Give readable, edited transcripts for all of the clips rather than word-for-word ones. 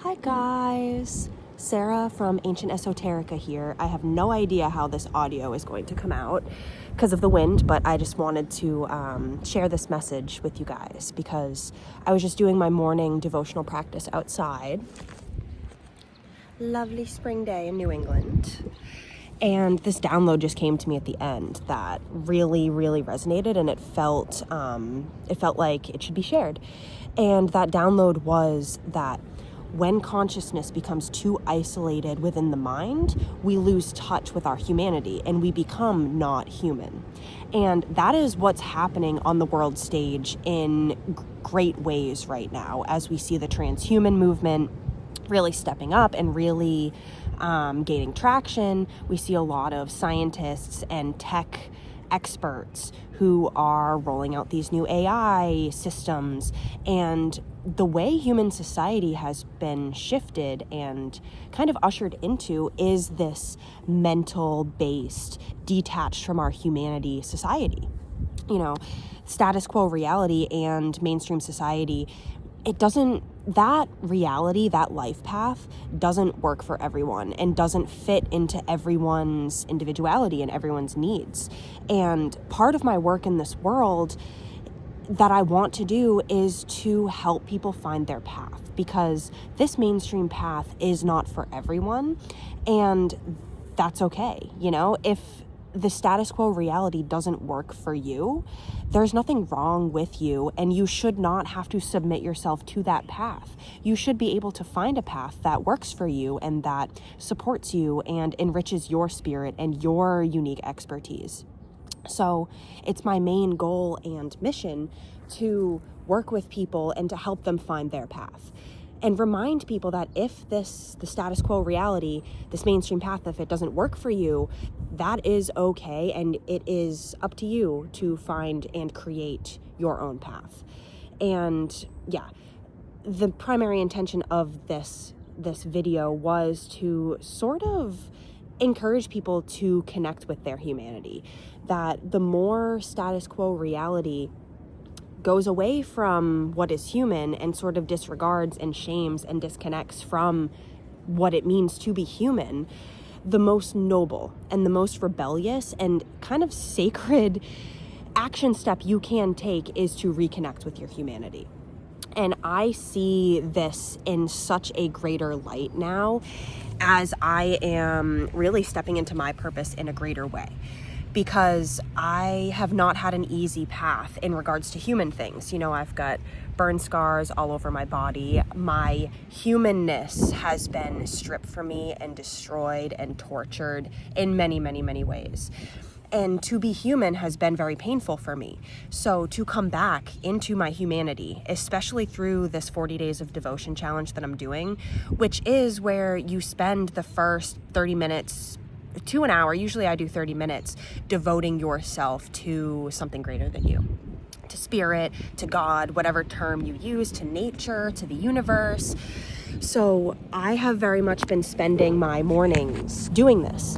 Hi guys, Sarah from Ancient Esoterica here. I have no idea how this audio is going to come out because of the wind, but I just wanted to share this message with you guys because I was just doing my morning devotional practice outside. Lovely spring day in New England. And this download just came to me at the end that really resonated, and it felt like it should be shared. And that download was that when consciousness becomes too isolated within the mind, we lose touch with our humanity and we become not human. And that is what's happening on the world stage in great ways right now as we see the transhuman movement really stepping up and really gaining traction. We see a lot of scientists and tech experts who are rolling out these new AI systems, and the way human society has been shifted and kind of ushered into is this mental-based, detached from our humanity society. You know, status quo reality and mainstream society, that reality, that life path doesn't work for everyone and doesn't fit into everyone's individuality and everyone's needs. And part of my work in this world that I want to do is to help people find their path, because this mainstream path is not for everyone, and that's okay. You know, if the status quo reality doesn't work for you, there's nothing wrong with you, and you should not have to submit yourself to that path. You should be able to find a path that works for you and that supports you and enriches your spirit and your unique expertise. So it's my main goal and mission to work with people and to help them find their path. And remind people that if the status quo reality, this mainstream path, if it doesn't work for you, that is okay, and it is up to you to find and create your own path. And yeah, the primary intention of this video was to sort of encourage people to connect with their humanity, that the more status quo reality goes away from what is human and sort of disregards and shames and disconnects from what it means to be human, the most noble and the most rebellious and kind of sacred action step you can take is to reconnect with your humanity. And I see this in such a greater light now as I am really stepping into my purpose in a greater way, because I have not had an easy path in regards to human things. You know, I've got burn scars all over my body. My humanness has been stripped from me and destroyed and tortured in many ways. And to be human has been very painful for me. So to come back into my humanity, especially through this 40 days of devotion challenge that I'm doing, which is where you spend the first 30 minutes to an hour, usually I do 30 minutes, devoting yourself to something greater than you, to spirit, to God, whatever term you use, to nature, to the universe. So I have very much been spending my mornings doing this.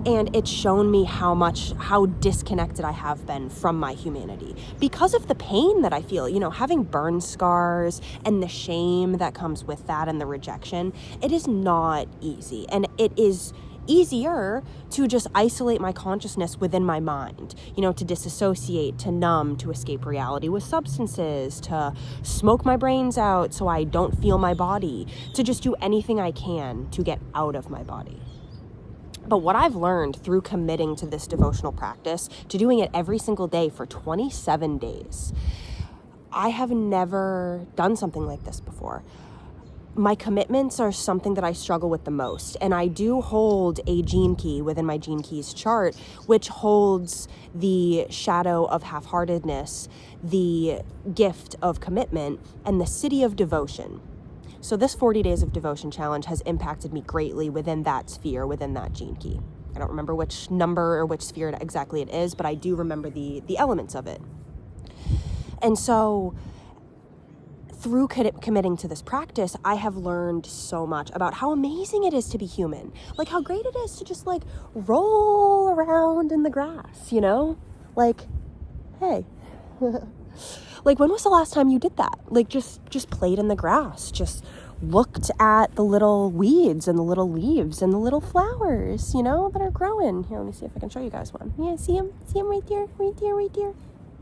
And it's shown me how disconnected I have been from my humanity because of the pain that I feel, you know, having burn scars and the shame that comes with that and the rejection. It is not easy, and it is easier to just isolate my consciousness within my mind, you know, to disassociate, to numb, to escape reality with substances, to smoke my brains out so I don't feel my body, to just do anything I can to get out of my body. But what I've learned through committing to this devotional practice, to doing it every single day for 27 days, I have never done something like this before. My commitments are something that I struggle with the most, and I do hold a gene key within my gene keys chart, which holds the shadow of half-heartedness, the gift of commitment, and the city of devotion. So this 40 days of devotion challenge has impacted me greatly within that sphere, within that gene key. I don't remember which number or which sphere exactly it is, but I do remember the elements of it. And so through committing to this practice, I have learned so much about how amazing it is to be human. Like how great it is to just like roll around in the grass, you know? Like, hey. Like, when was the last time you did that? Like, just played in the grass, just looked at the little weeds and the little leaves and the little flowers, you know, that are growing. Here, let me see if I can show you guys one. Yeah, see them? See them right there? Right there, right there.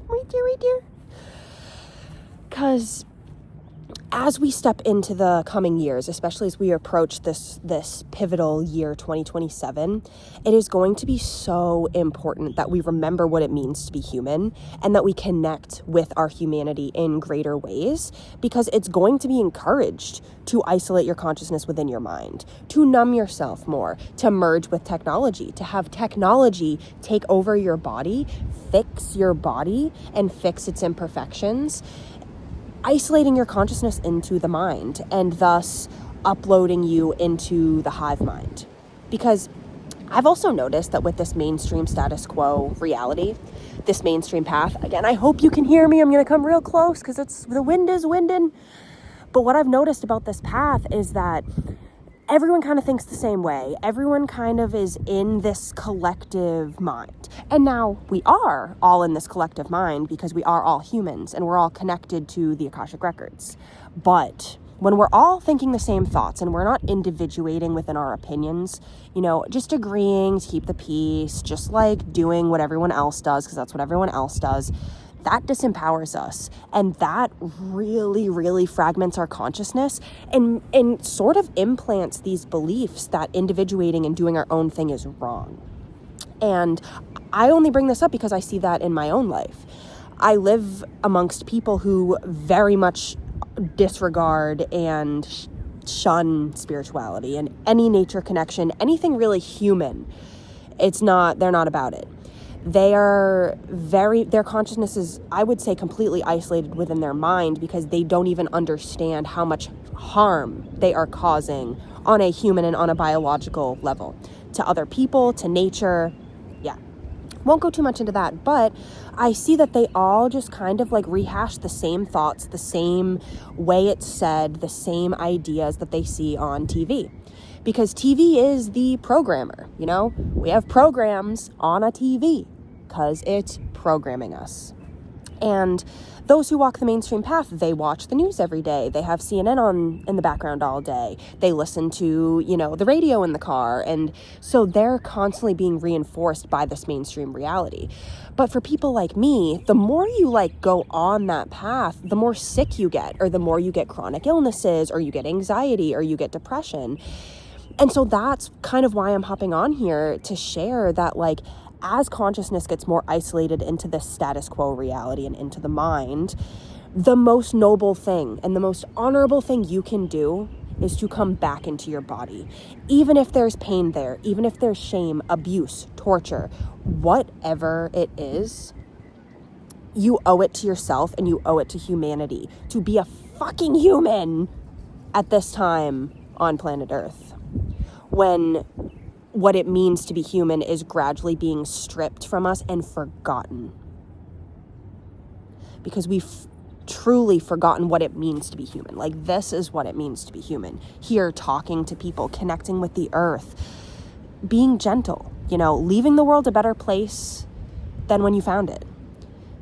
Right there, right there. Because as we step into the coming years, especially as we approach this pivotal year 2027, it is going to be so important that we remember what it means to be human and that we connect with our humanity in greater ways, because it's going to be encouraged to isolate your consciousness within your mind, to numb yourself more, to merge with technology, to have technology take over your body, fix your body and fix its imperfections, isolating your consciousness into the mind and thus uploading you into the hive mind. Because I've also noticed that with this mainstream status quo reality, this mainstream path, again, I hope you can hear me. I'm going to come real close because the wind is winding. But what I've noticed about this path is that everyone kind of thinks the same way. Everyone kind of is in this collective mind. And now we are all in this collective mind because we are all humans and we're all connected to the Akashic Records. But when we're all thinking the same thoughts and we're not individuating within our opinions, you know, just agreeing to keep the peace, just like doing what everyone else does because that's what everyone else does, that disempowers us, and that really, really fragments our consciousness and sort of implants these beliefs that individuating and doing our own thing is wrong. And I only bring this up because I see that in my own life. I live amongst people who very much disregard and shun spirituality and any nature connection, anything really human. They're not about it. Their consciousness is, I would say, completely isolated within their mind because they don't even understand how much harm they are causing on a human and on a biological level to other people, to nature. Yeah, won't go too much into that, but I see that they all just kind of like rehash the same thoughts, the same way it's said, the same ideas that they see on TV. Because TV is the programmer, you know? We have programs on a TV because it's programming us. And those who walk the mainstream path, they watch the news every day. They have CNN on in the background all day. They listen to, you know, the radio in the car. And so they're constantly being reinforced by this mainstream reality. But for people like me, the more you like go on that path, the more sick you get, or the more you get chronic illnesses, or you get anxiety, or you get depression. And so that's kind of why I'm hopping on here to share that, like, as consciousness gets more isolated into this status quo reality and into the mind, the most noble thing and the most honorable thing you can do is to come back into your body. Even if there's pain there, even if there's shame, abuse, torture, whatever it is, you owe it to yourself and you owe it to humanity to be a fucking human at this time on planet Earth, when what it means to be human is gradually being stripped from us and forgotten. Because we've truly forgotten what it means to be human. Like, this is what it means to be human. Here, talking to people, connecting with the earth, being gentle, you know, leaving the world a better place than when you found it.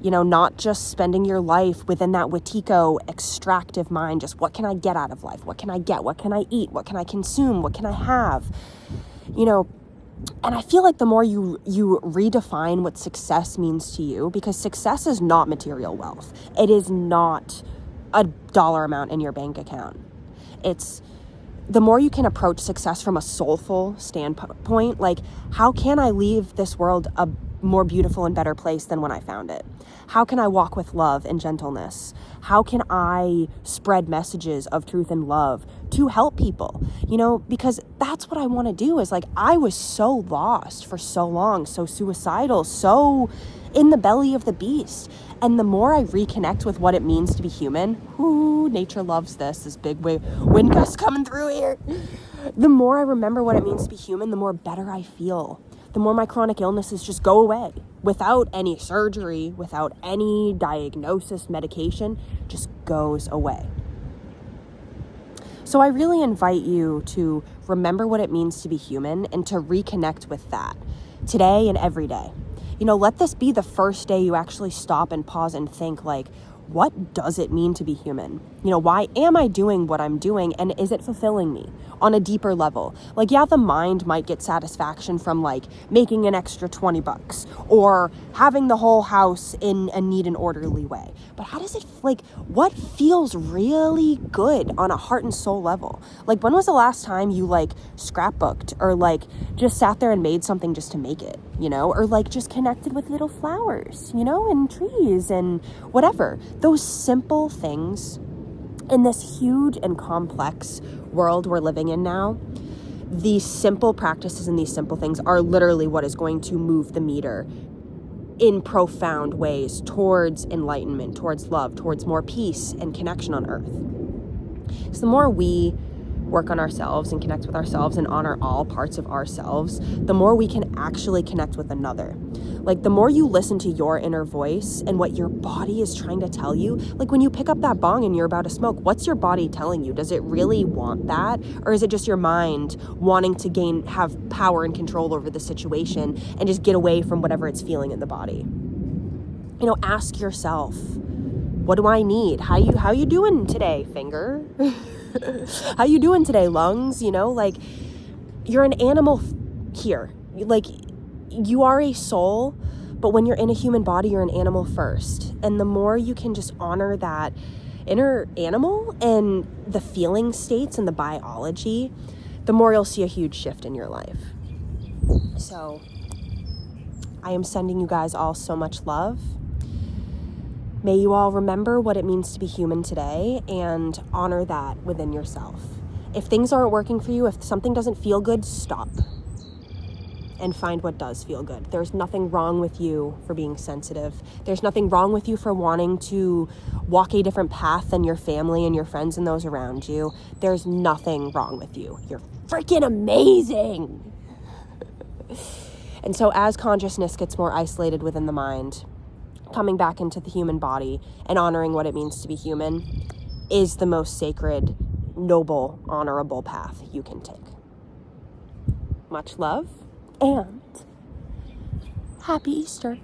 You know, not just spending your life within that Wetiko extractive mind, just what can I get out of life? What can I get? What can I eat? What can I consume? What can I have? You know, and I feel like the more you redefine what success means to you, because success is not material wealth. It is not a dollar amount in your bank account. It's the more you can approach success from a soulful standpoint, like, how can I leave this world a more beautiful and better place than when I found it? How can I walk with love and gentleness? How can I spread messages of truth and love to help people? You know, because that's what I want to do. Is like, I was so lost for so long, so suicidal, so in the belly of the beast. And the more I reconnect with what it means to be human, nature loves this big wind gust coming through here. The more I remember what it means to be human, the more better I feel. The more my chronic illnesses just go away without any surgery, without any diagnosis, medication, just goes away. So I really invite you to remember what it means to be human and to reconnect with that today and every day. You know, let this be the first day you actually stop and pause and think, like, what does it mean to be human? Why am I doing what I'm doing, and is it fulfilling me on a deeper level? Like, yeah, the mind might get satisfaction from like making an extra $20 or having the whole house in a neat and orderly way. But how does it, like, what feels really good on a heart and soul level? Like, when was the last time you like scrapbooked or like just sat there and made something just to make it, or like just connected with little flowers, and trees and whatever? Those simple things in this huge and complex world we're living in now, these simple practices and these simple things are literally what is going to move the meter in profound ways towards enlightenment, towards love, towards more peace and connection on earth. So the more we work on ourselves and connect with ourselves and honor all parts of ourselves, the more we can actually connect with another. Like, the more you listen to your inner voice and what your body is trying to tell you, like when you pick up that bong and you're about to smoke, what's your body telling you? Does it really want that? Or is it just your mind wanting to have power and control over the situation and just get away from whatever it's feeling in the body? Ask yourself, what do I need? How you doing today, finger? How you doing today, lungs? Like, you're an animal here. Like, you are a soul, but when you're in a human body, you're an animal first. And the more you can just honor that inner animal and the feeling states and the biology, the more you'll see a huge shift in your life. So I am sending you guys all so much love. May you all remember what it means to be human today and honor that within yourself. If things aren't working for you, if something doesn't feel good, stop and find what does feel good. There's nothing wrong with you for being sensitive. There's nothing wrong with you for wanting to walk a different path than your family and your friends and those around you. There's nothing wrong with you. You're freaking amazing. And so as consciousness gets more isolated within the mind, coming back into the human body and honoring what it means to be human is the most sacred, noble, honorable path you can take. Much love and happy Easter.